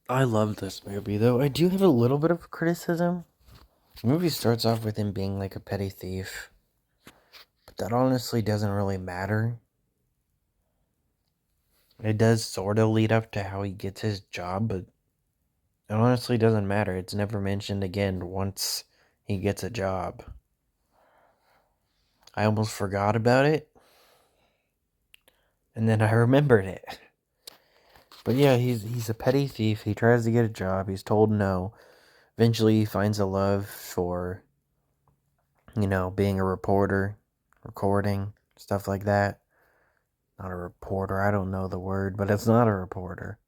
I love this movie, though. I do have a little bit of criticism. The movie starts off with him being like a petty thief, but that honestly doesn't really matter. It does sort of lead up to how he gets his job, but it honestly doesn't matter. It's never mentioned again once he gets a job. I almost forgot about it, and then I remembered it. But yeah, he's a petty thief. He tries to get a job. He's told no. Eventually, he finds a love for, being a reporter, recording, stuff like that. Not a reporter. I don't know the word, but it's not a reporter.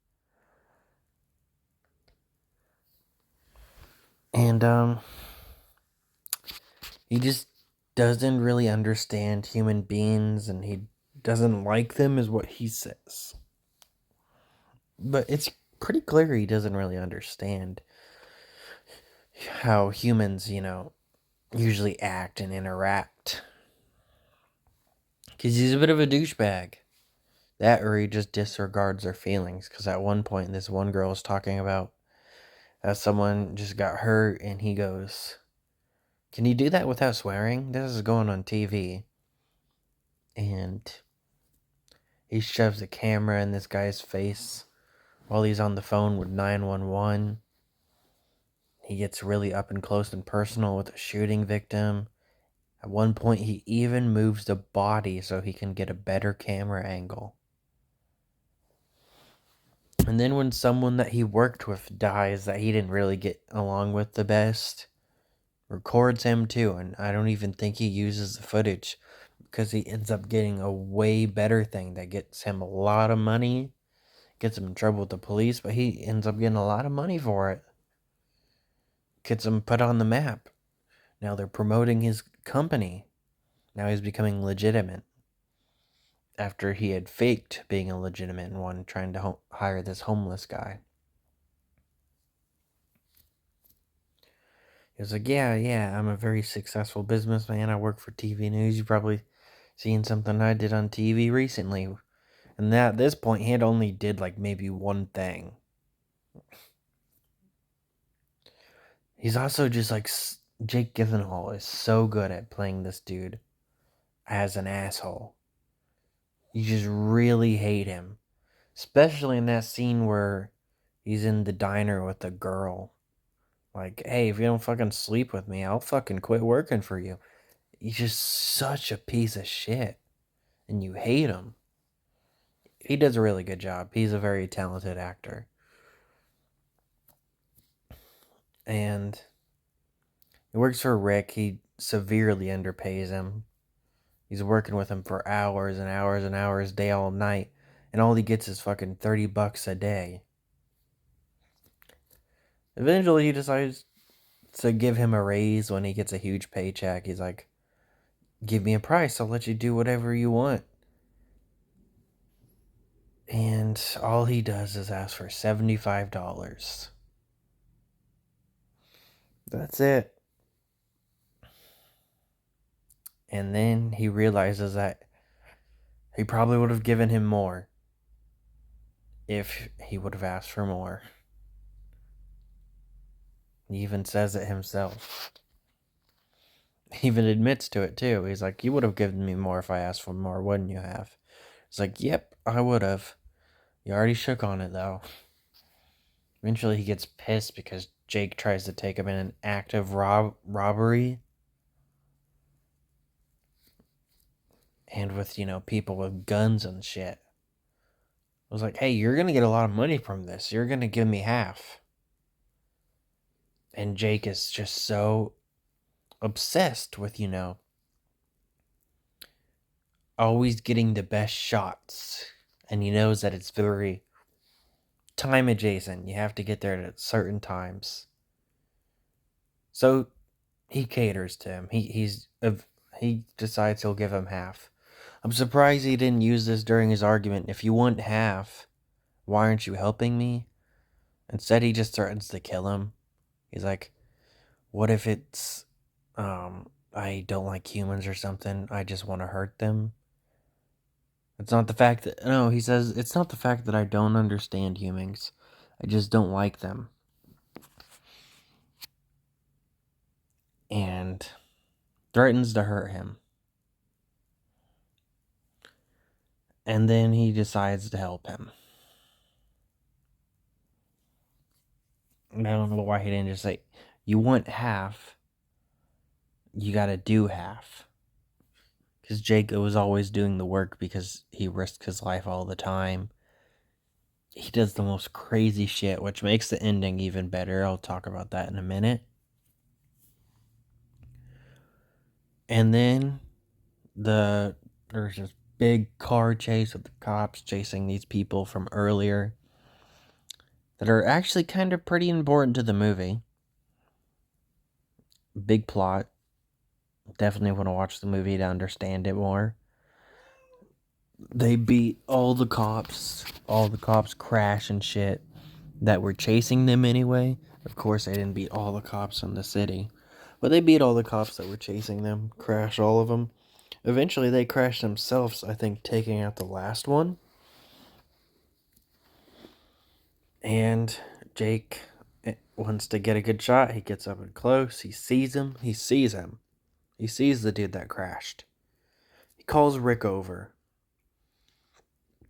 And he just doesn't really understand human beings, and he doesn't like them, is what he says. But it's pretty clear he doesn't really understand how humans, usually act and interact. Because he's a bit of a douchebag. That, or he just disregards their feelings. Because at one point, this one girl is talking about how someone just got hurt, and he goes, "Can you do that without swearing? This is going on TV." And he shoves a camera in this guy's face while he's on the phone with 911. He gets really up and close and personal with a shooting victim. At one point, he even moves the body so he can get a better camera angle. And then when someone that he worked with dies that he didn't really get along with the best, records him too, and I don't even think he uses the footage because he ends up getting a way better thing that gets him a lot of money, gets him in trouble with the police, but he ends up getting a lot of money for it. Gets him put on the map. Now they're promoting his company. Now he's becoming legitimate. After he had faked being a legitimate one, trying to hire this homeless guy. He was like, yeah, I'm a very successful businessman. I work for TV News. You've probably seen something I did on TV recently. And at this point, he had only did like maybe one thing. He's also just like Jake Gyllenhaal is so good at playing this dude as an asshole. You just really hate him. Especially in that scene where he's in the diner with the girl. Like, hey, if you don't fucking sleep with me, I'll fucking quit working for you. He's just such a piece of shit. And you hate him. He does a really good job. He's a very talented actor. And he works for Rick. He severely underpays him. He's working with him for hours and hours and hours, day all night. And all he gets is fucking $30 a day. Eventually, he decides to give him a raise when he gets a huge paycheck. He's like, give me a price. I'll let you do whatever you want. And all he does is ask for $75. That's it. And then he realizes that he probably would have given him more if he would have asked for more. He even says it himself. He even admits to it too. He's like, you would have given me more if I asked for more, wouldn't you have? It's like, yep, I would have. You already shook on it though. Eventually he gets pissed because Jake tries to take him in an act of robbery. And with, people with guns and shit. I was like, hey, you're going to get a lot of money from this. You're going to give me half. And Jake is just so obsessed with, always getting the best shots. And he knows that it's very time adjacent. You have to get there at certain times. So he caters to him. He decides he'll give him half. I'm surprised he didn't use this during his argument. If you want half, why aren't you helping me? Instead, he just threatens to kill him. He's like, what if it's, I don't like humans or something. I just want to hurt them. It's not the fact that, no, he says, it's not the fact that I don't understand humans. I just don't like them. And threatens to hurt him. And then he decides to help him. I don't know why he didn't just say, you want half, you gotta do half. Because Jake was always doing the work because he risked his life all the time. He does the most crazy shit, which makes the ending even better. I'll talk about that in a minute. And then there's this big car chase with the cops chasing these people from earlier that are actually kind of pretty important to the movie. Big plot. Definitely want to watch the movie to understand it more. They beat all the cops. All the cops crash and shit that were chasing them anyway. Of course, they didn't beat all the cops in the city. But they beat all the cops that were chasing them. Crash all of them. Eventually, they crash themselves, I think, taking out the last one. And Jake wants to get a good shot. He gets up and close. He sees him. He sees the dude that crashed. He calls Rick over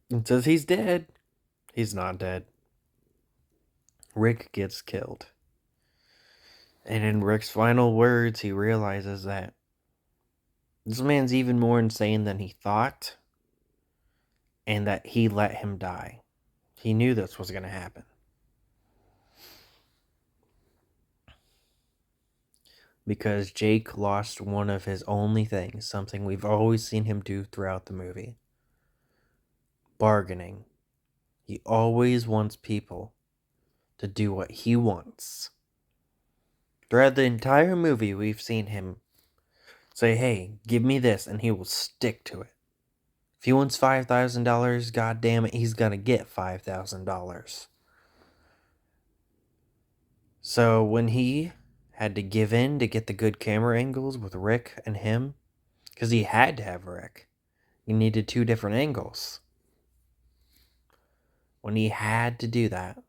and says he's dead. He's not dead. Rick gets killed. And in Rick's final words, he realizes that this man's even more insane than he thought, and that he let him die. He knew this was going to happen. Because Jake lost one of his only things, something we've always seen him do throughout the movie. Bargaining. He always wants people to do what he wants. Throughout the entire movie, we've seen him say, hey, give me this, and he will stick to it. If he wants $5,000, God damn it, he's gonna get $5,000. So when he had to give in to get the good camera angles with Rick and him, because he had to have Rick, he needed 2 different angles. When he had to do that,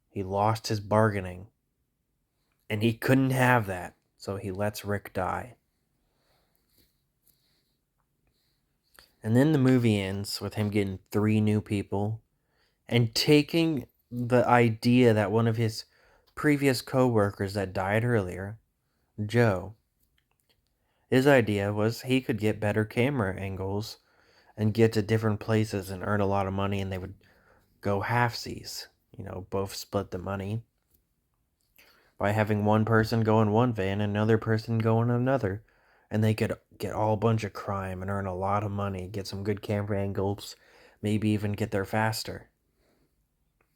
he lost his bargaining, and he couldn't have that, so he lets Rick die. And then the movie ends with him getting 3 new people and taking the idea that one of his previous co-workers that died earlier, Joe, his idea was he could get better camera angles and get to different places and earn a lot of money, and they would go halfsies, both split the money by having one person go in one van and another person go in another, and they could get all a bunch of crime and earn a lot of money, get some good camera angles, maybe even get there faster.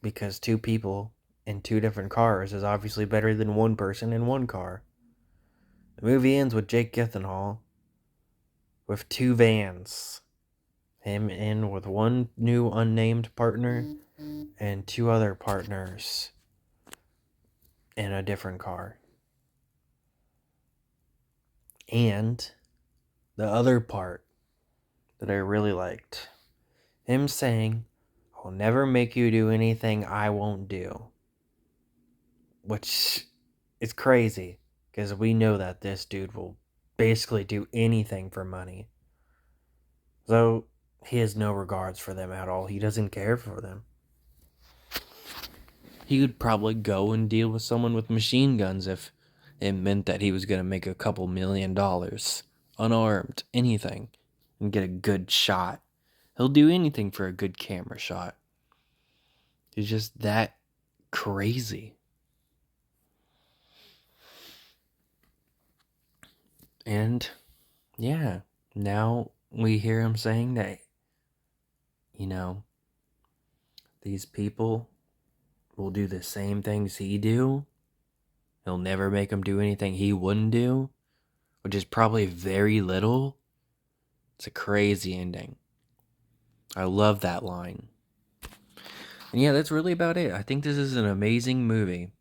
Because 2 people in 2 different cars is obviously better than 1 person in 1 car. The movie ends with Jake Gyllenhaal with 2 vans. Him in with 1 new unnamed partner and 2 other partners in a different car. And the other part that I really liked, him saying, I'll never make you do anything I won't do. Which is crazy, because we know that this dude will basically do anything for money. So he has no regards for them at all. He doesn't care for them. He would probably go and deal with someone with machine guns if it meant that he was going to make a couple $1 million, unarmed, anything, and get a good shot. He'll do anything for a good camera shot. He's just that crazy. And yeah, now we hear him saying that, these people will do the same things he do. He'll never make them do anything he wouldn't do, which is probably very little. It's a crazy ending. I love that line. And yeah, that's really about it. I think this is an amazing movie.